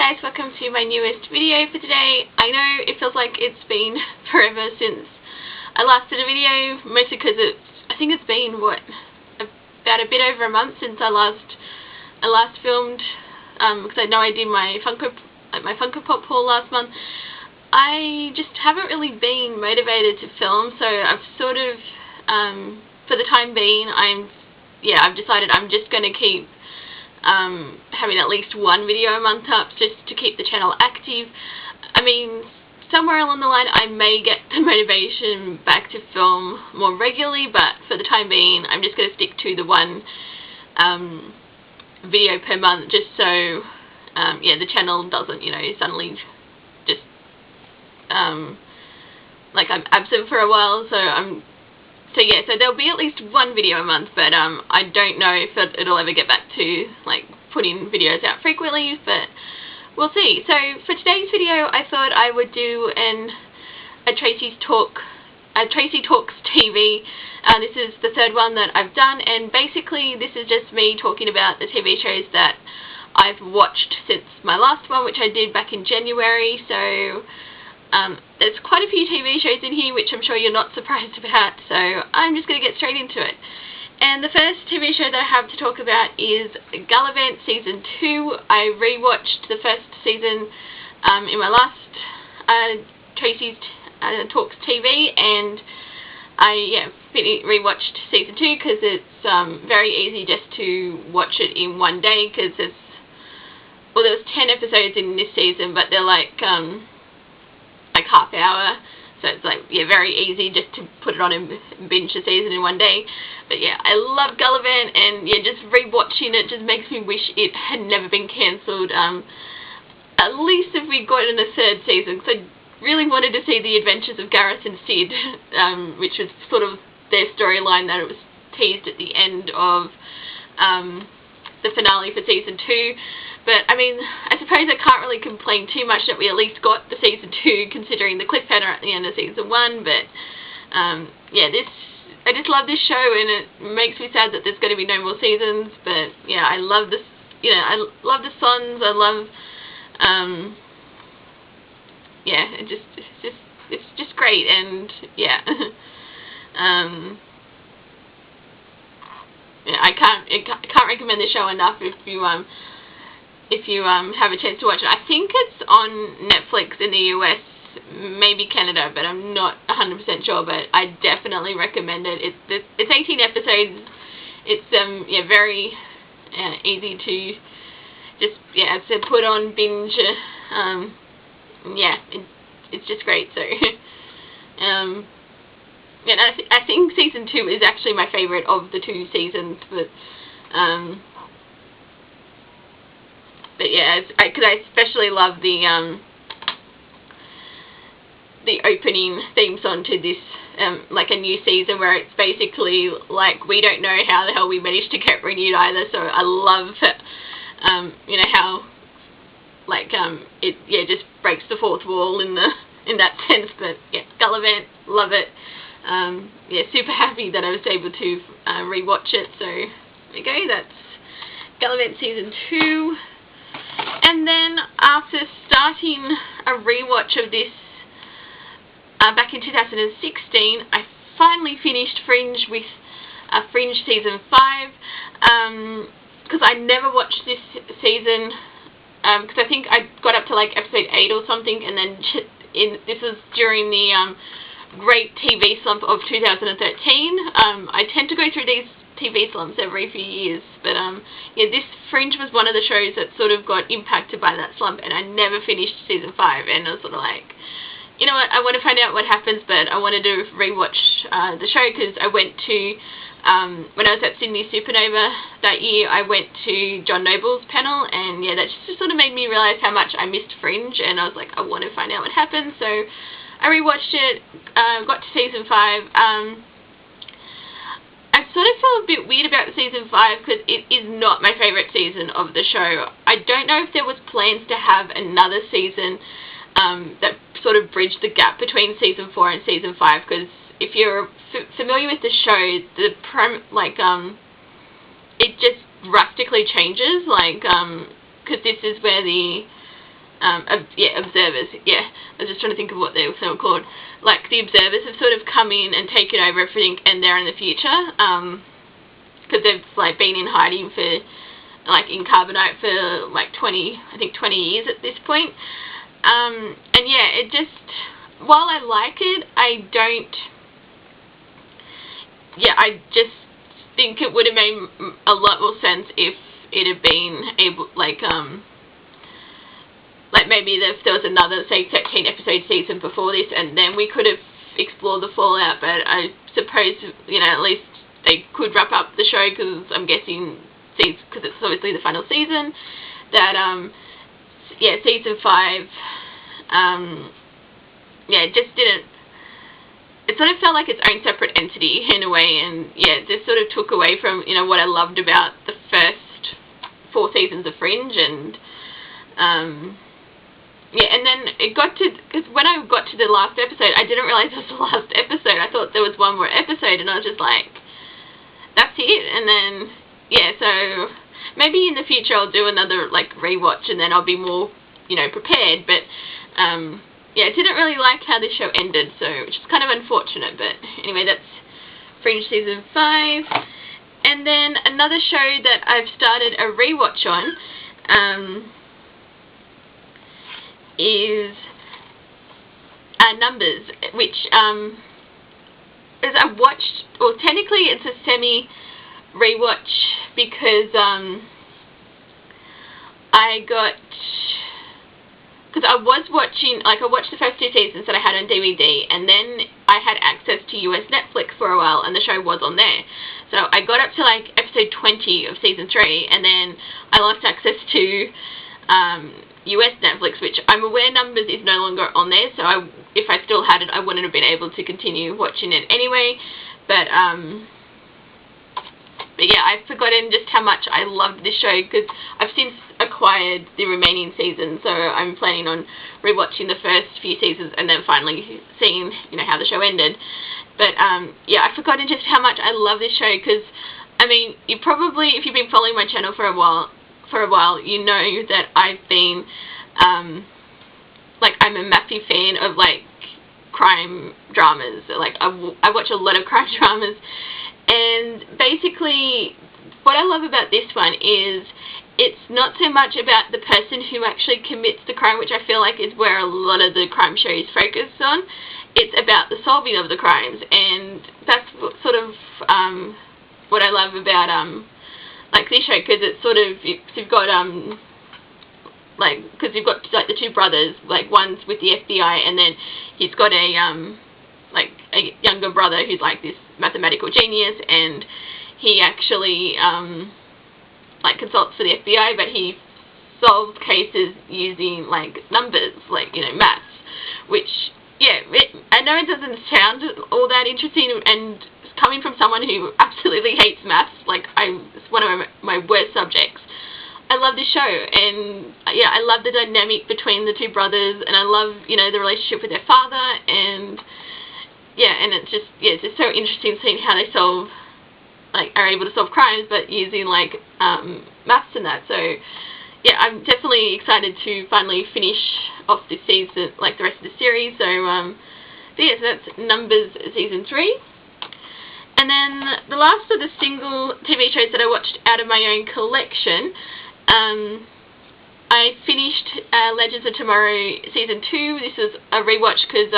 guys, welcome to my newest video for today. I know it feels like it's been forever since I last did a video, mostly because I think it's been, about a bit over a month since I last filmed, because I know I did my Funko Pop haul last month. I just haven't really been motivated to film, so I've sort of, for the time being, I've decided I'm just going to keep having at least one video a month up, just to keep the channel active. I mean, somewhere along the line I may get the motivation back to film more regularly, but for the time being I'm just going to stick to the one video per month, just so the channel doesn't, suddenly just like I'm absent for a while. So there'll be at least one video a month, but I don't know if it'll ever get back to like putting videos out frequently, but we'll see. So for today's video I thought I would do a Tracy Talks TV. This is the third one that I've done, and basically this is just me talking about the TV shows that I've watched since my last one, which I did back in January. So there's quite a few TV shows in here, which I'm sure you're not surprised about, so I'm just going to get straight into it. And the first TV show that I have to talk about is Galavant Season 2. I rewatched the first season in my last Tracy Talks TV, and I rewatched Season 2 because it's very easy just to watch it in one day, because there was 10 episodes in this season, but they're like half hour, so it's very easy just to put it on and binge the season in one day. But yeah, I love Galavant, and just rewatching it just makes me wish it had never been cancelled. At least if we got in a third season, because I really wanted to see the adventures of Gareth and Sid, which was sort of their storyline that it was teased at the end of the finale for season 2. But I mean, I suppose I can't really complain too much that we at least got the season 2, considering the cliffhanger at the end of season 1. But I just love this show, and it makes me sad that there's going to be no more seasons. But yeah, I love this. I love the songs. I love, it's just great, and yeah. I can't recommend this show enough if you have a chance to watch it. I think it's on Netflix in the US, maybe Canada, but I'm not 100% sure, but I definitely recommend it. It's 18 episodes. It's very easy to just put on, binge. It's just great. So I think season 2 is actually my favorite of the 2 seasons, but yeah, because I especially love the opening theme song to this, like a new season, where it's basically like we don't know how the hell we managed to get renewed either. So I love how it just breaks the fourth wall in that sense. But yeah, Galavant, love it. Super happy that I was able to rewatch it. So there you go, that's Galavant Season 2. And then after starting a rewatch of this back in 2016, I finally finished Fringe with Fringe Season 5, because I never watched this season, because I think I got up to like episode 8 or something, and then this was during the great TV slump of 2013. I tend to go through these TV slumps every few years, but this Fringe was one of the shows that sort of got impacted by that slump, and I never finished season 5, and I was sort of like, you know what, I want to find out what happens, but I wanted to rewatch the show, because I went to, when I was at Sydney Supernova that year, I went to John Noble's panel, and yeah, that just sort of made me realise how much I missed Fringe, and I was like, I want to find out what happens. So I rewatched it, got to season 5. I sort of feel a bit weird about season 5, because it is not my favourite season of the show. I don't know if there was plans to have another season that sort of bridged the gap between season 4 and season 5, because if you're familiar with the show, it just drastically changes, because this is where the observers, yeah, I was just trying to think of what they were called, like the observers have sort of come in and taken over everything, and they're in the future, because they've like been in hiding for, like in Carbonite for like 20 years at this point, and yeah, it just, while I like it, I just think it would have made a lot more sense if it had been able, like maybe if there was another, say, 13 episode season before this, and then we could have explored the fallout. But I suppose, you know, at least they could wrap up the show, because I'm guessing, because it's obviously the final season, that yeah, season 5, yeah, it just didn't. It sort of felt like its own separate entity in a way, and yeah, it just sort of took away from, you know, what I loved about the first 4 seasons of Fringe, and yeah, and then it got to, because when I got to the last episode, I didn't realise it was the last episode. I thought there was one more episode, and I was just like, that's it. And then, yeah, so maybe in the future I'll do another, like, rewatch, and then I'll be more, you know, prepared, but, yeah, I didn't really like how the show ended, so, which is kind of unfortunate, but anyway, that's Fringe Season 5. And then another show that I've started a rewatch on, is Numbers, which is I watched, well, technically it's a semi rewatch, because I was watching, like, I watched the first 2 seasons that I had on DVD, and then I had access to US Netflix for a while, and the show was on there. So I got up to, like, episode 20 of season 3, and then I lost access to US Netflix, which I'm aware Numbers is no longer on there, so if I still had it, I wouldn't have been able to continue watching it anyway. But yeah, I've forgotten just how much I loved this show, because I've since acquired the remaining seasons, so I'm planning on rewatching the first few seasons and then finally seeing, you know, how the show ended. But yeah, I've forgotten just how much I love this show, because, I mean, you probably, if you've been following my channel for a while, you know that I've been, like, I'm a massive fan of, like, crime dramas. Like, I watch a lot of crime dramas, and basically what I love about this one is it's not so much about the person who actually commits the crime, which I feel like is where a lot of the crime shows focus on. It's about the solving of the crimes, and that's sort of what I love about like this show, because it's sort of, you've got like, because you've got, like, the 2 brothers, like, one's with the FBI, and then he's got a like a younger brother who's like this mathematical genius, and he actually like consults for the FBI, but he solves cases using, like, numbers, like, you know, maths, which, yeah, I know it doesn't sound all that interesting, and coming from someone who absolutely hates maths, like, it's one of my worst subjects, I love this show. And yeah, I love the dynamic between the 2 brothers, and I love, you know, the relationship with their father, and yeah, and it's just, yeah, it's just so interesting seeing how they solve, like, are able to solve crimes, but using, like, maths and that. So yeah, I'm definitely excited to finally finish off this season, like the rest of the series. So yeah, so that's Numbers Season 3. And then the last of the single TV shows that I watched out of my own collection, I finished Legends of Tomorrow Season 2. This was a rewatch, because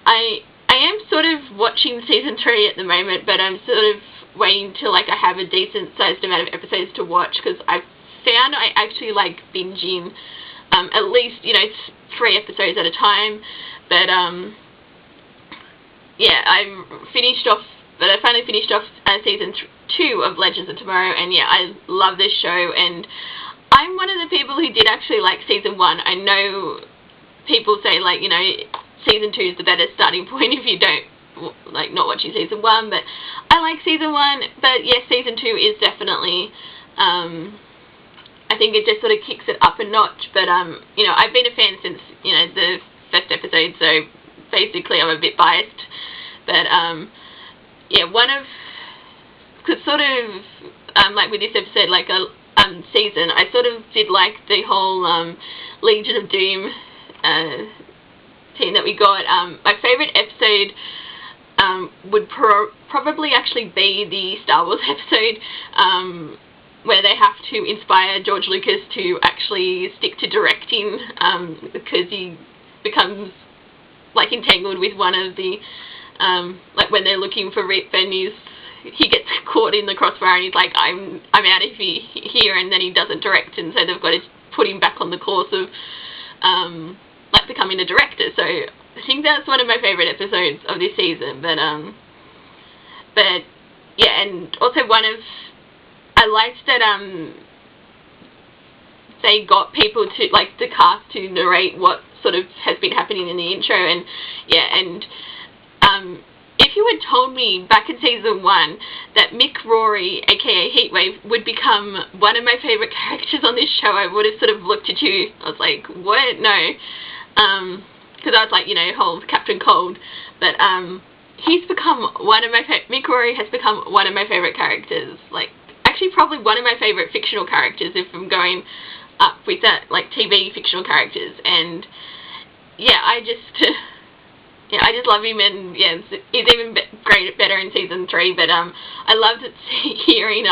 I am sort of watching Season 3 at the moment, but I'm sort of waiting till, like, I have a decent sized amount of episodes to watch, because I've found I actually like binging at least, you know, 3 episodes at a time. But yeah, I finally finished off Season 2 of Legends of Tomorrow, and yeah, I love this show, and I'm one of the people who did actually like Season 1. I know people say, like, you know, Season 2 is the better starting point if you don't, like, not watching Season 1, but I like Season 1, but yes, Season 2 is definitely, I think it just sort of kicks it up a notch. But you know, I've been a fan since, you know, the first episode, so basically I'm a bit biased. But yeah, one of, because sort of like with this episode, like season. I sort of did like the whole Legion of Doom team that we got. My favourite episode would probably actually be the Star Wars episode, where they have to inspire George Lucas to actually stick to directing, because he becomes like entangled with one of the like when they're looking for venues, he gets caught in the crossfire and he's like, I'm out of here, and then he doesn't direct, and so they've got to put him back on the course of like becoming a director. So I think that's one of my favourite episodes of this season. But yeah, and also I liked that they got people to, like, the cast to narrate what sort of has been happening in the intro. And yeah, and if you had told me back in season 1 that Mick Rory, aka Heatwave, would become one of my favourite characters on this show, I would have sort of looked at you. I was like, what? No. Because I was like, you know, whole Captain Cold. But he's become one of my Mick Rory has become one of my favourite characters. Like, actually probably one of my favourite fictional characters if I'm going up with that, like, TV fictional characters. And yeah, I just love him, and yeah, he's even better in season 3. But I loved hearing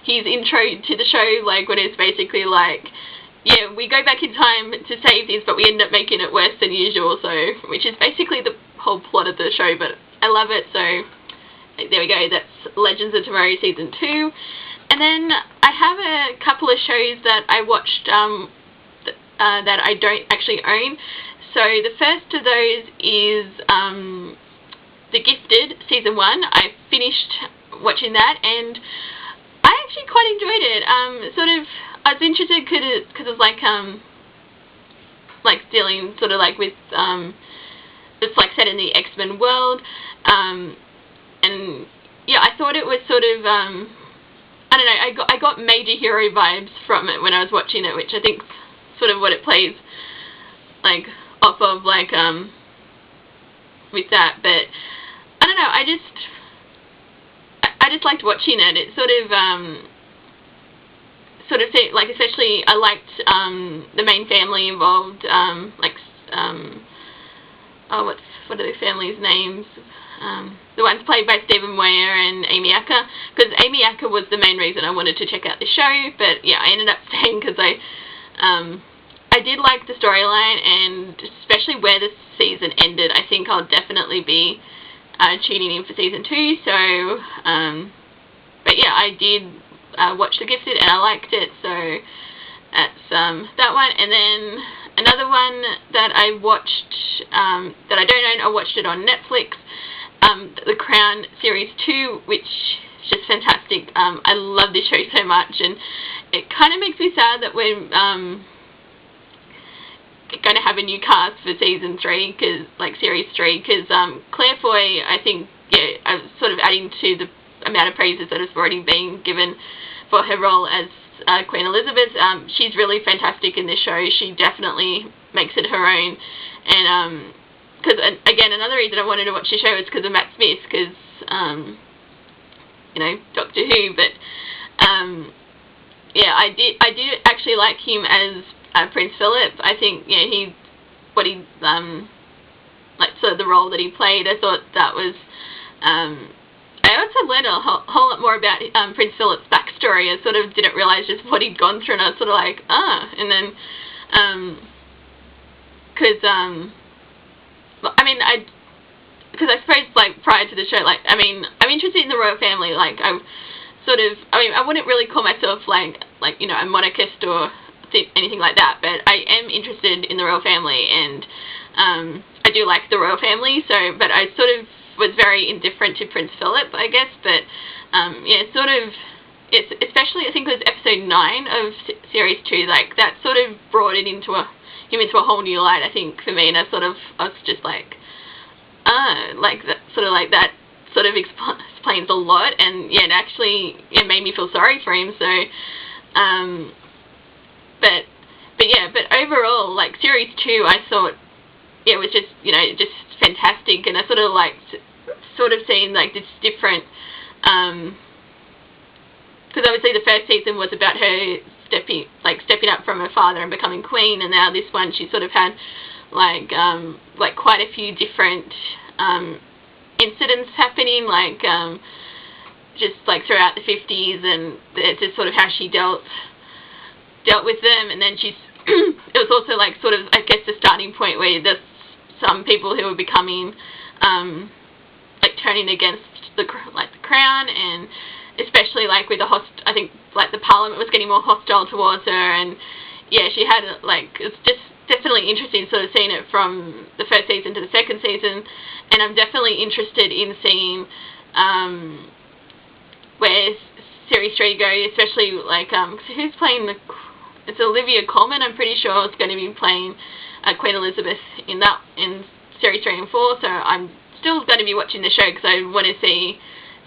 his intro to the show, like when it's basically like, yeah, we go back in time to save this, but we end up making it worse than usual. So, which is basically the whole plot of the show. But I love it. So there we go. That's Legends of Tomorrow season 2. And then I have a couple of shows that I watched that I don't actually own. So the first of those is The Gifted season 1. I finished watching that, and I actually quite enjoyed it. I was interested because it was like dealing sort of like with it's like set in the X-Men world, and yeah, I thought it was sort of I don't know, I got major hero vibes from it when I was watching it, which I think sort of what it plays like off of, like with that. But I don't know, I just liked watching it. It sort of like, especially I liked the main family involved, like what are their families' names? The ones played by Stephen Moyer and Amy Acker, because Amy Acker was the main reason I wanted to check out the show. But yeah, I ended up staying because I did like the storyline, and especially where the season ended, I think I'll definitely be tuning in for season 2. So but yeah, I did watch The Gifted and I liked it, so that's that one. And then another one that I watched that I don't own, I watched it on Netflix, The Crown series 2, which is just fantastic. I love this show so much, and it kind of makes me sad that we're going to have a new cast for season 3, because like series 3, because Claire Foy, I think, yeah, I'm sort of adding to the amount of praises that has already been given for her role as Queen Elizabeth. She's really fantastic in this show. She definitely makes it her own. And because again, another reason I wanted to watch the show is because of Matt Smith, because you know, Doctor Who. But yeah, I did actually like him as Prince Philip. I think, yeah, like sort of the role that he played, I thought that was I also learned a whole lot more about Prince Philip's backstory. I sort of didn't realise just what he'd gone through, and I was sort of like, and then because because I suppose, like, prior to the show, like, I mean, I'm interested in the royal family. Like, I wouldn't really call myself like you know, a monarchist or anything like that, but I am interested in the royal family, and I do like the royal family. So, but I sort of was very indifferent to Prince Philip, I guess. But yeah, sort of, it's especially, I think it was episode 9 of series 2, like that sort of brought it into him into a whole new light, I think, for me. And I was just like, like that sort of explains a lot, and yeah, it actually, it made me feel sorry for him. So but overall, like series 2, I thought, yeah, it was just, you know, just fantastic. And I sort of liked sort of seeing like this different because obviously the first season was about her stepping up from her father and becoming queen, and now this one she sort of had like quite a few different incidents happening, like just like throughout the 50s, and it's just sort of how she dealt with them. And then she's it was also like sort of, I guess, the starting point where there's some people who were becoming like turning against the crown, and especially like with the I think like the parliament was getting more hostile towards her, and yeah, she had like, it's just definitely interesting sort of seeing it from the first season to the second season. And I'm definitely interested in seeing where Series 3 goes, especially like who's playing it's Olivia Colman, I'm pretty sure, is going to be playing Queen Elizabeth in Series 3 and 4, so I'm still going to be watching the show because I want to see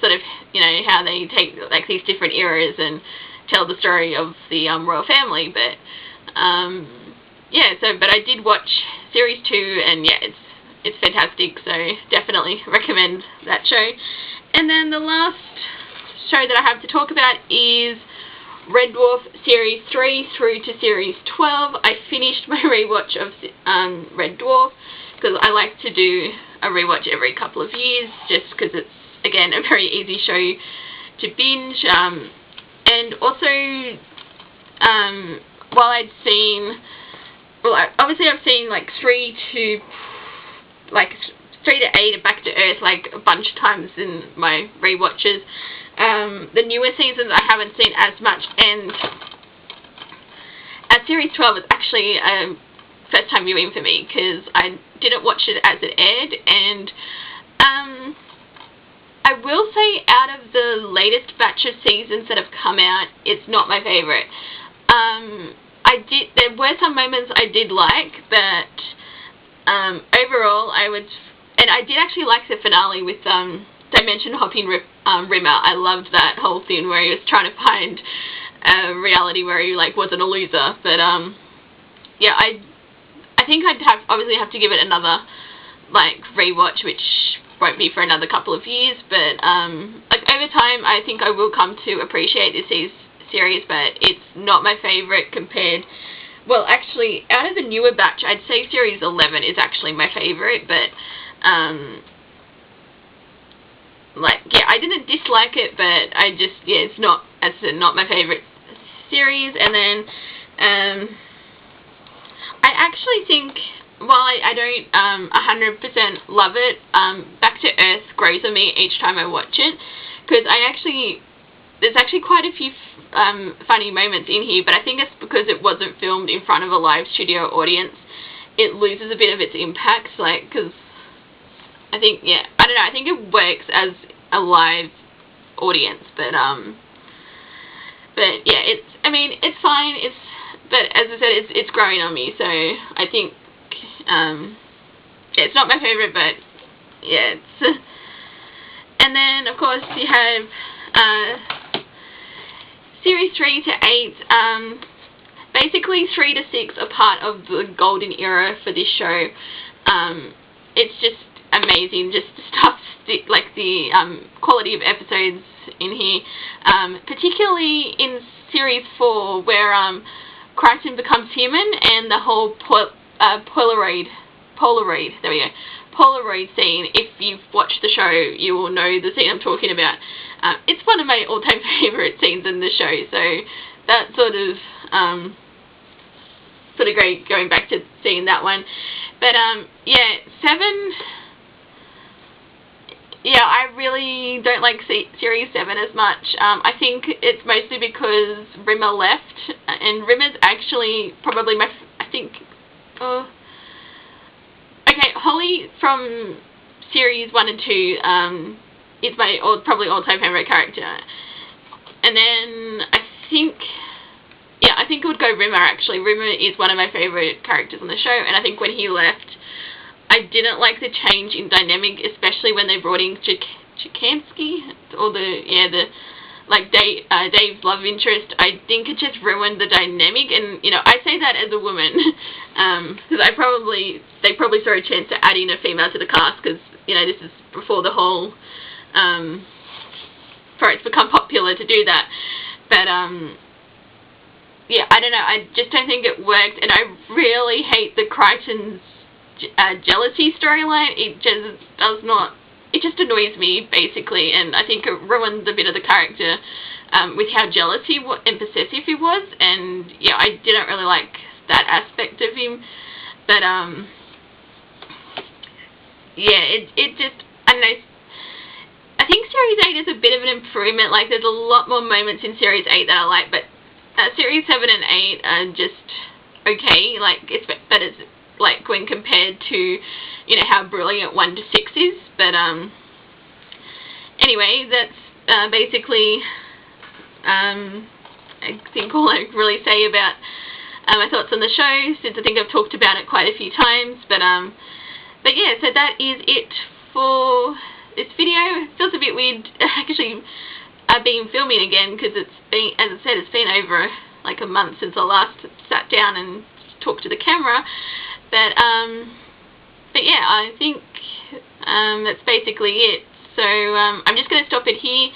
sort of, you know, how they take like these different eras and tell the story of the royal family. But yeah, but I did watch Series 2, and yeah, it's fantastic, so definitely recommend that show. And then the last show that I have to talk about is Red Dwarf Series 3 through to Series 12. I finished my rewatch of Red Dwarf because I like to do a rewatch every couple of years, just because it's, again, a very easy show to binge. And also, while I'd seen, obviously I've seen like 3 to 8 and Back to Earth like a bunch of times in my rewatches. The newer seasons I haven't seen as much, and Series 12 was actually a first time viewing for me because I didn't watch it as it aired, and I will say out of the latest batch of seasons that have come out, it's not my favourite. There were some moments I did like, but overall and I did actually like the finale with Dimension Hopping Rimmer. I loved that whole thing where he was trying to find a reality where he like wasn't a loser. But yeah, I think I'd obviously have to give it another like rewatch, which won't be for another couple of years. But like over time, I think I will come to appreciate this series, but it's not my favourite compared. Well, actually, out of the newer batch, I'd say Series 11 is actually my favourite, but like, yeah, I didn't dislike it, but I just, yeah, it's not my favourite series. And then I actually think, while I don't 100% love it, Back to Earth grows on me each time I watch it, because there's actually quite a few funny moments in here, but I think it's because it wasn't filmed in front of a live studio audience, it loses a bit of its impact, like, because I think, yeah, I don't know, I think it works as a live audience, but yeah, it's fine, but as I said, it's growing on me, so I think, yeah, it's not my favourite, but yeah, and then, of course, you have, Series 3 to 8, basically 3 to 6 are part of the golden era for this show. It's just amazing, just stuff, like the quality of episodes in here, particularly in Series 4, where Crichton becomes human, and the whole Polaroid scene. If you've watched the show, you will know the scene I'm talking about. It's one of my all-time favourite scenes in the show, so that's sort of great going back to seeing that one. But yeah, 7, yeah, I really don't like Series 7 as much. I think it's mostly because Rimmer left, and Rimmer's actually probably okay, Holly from Series 1 and 2 is my probably all-time favourite character. And then I think it would go Rimmer, actually. Rimmer is one of my favourite characters on the show, and I think when he left, I didn't like the change in dynamic, especially when they brought in Chikansky, or Dave's love interest. I think it just ruined the dynamic, and, you know, I say that as a woman, because they probably saw a chance to add in a female to the cast, because, you know, this is before the whole, for it's become popular to do that. but yeah, I don't know, I just don't think it worked, and I really hate the Crichton's jealousy storyline. It just does not, it just annoys me, basically, and I think it ruins a bit of the character with how jealous and possessive he was, and yeah, I didn't really like that aspect of him, but yeah, it just, I don't know, I think Series 8 is a bit of an improvement. Like, there's a lot more moments in Series 8 that I like, but Series 7 and 8 are just okay, like, but it's, like, when compared to, you know, how brilliant 1 to 6 is, but, anyway, that's, basically, I think all I really say about, my thoughts on the show, since I think I've talked about it quite a few times, but yeah, so that is it for this video. It feels a bit weird, actually, being filming again, because it's been, as I said, it's been over like a month since I last sat down and talked to the camera, but yeah, I think that's basically it. So I'm just going to stop it here,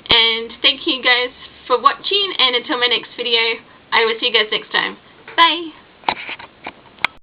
and thank you guys for watching, and until my next video, I will see you guys next time. Bye!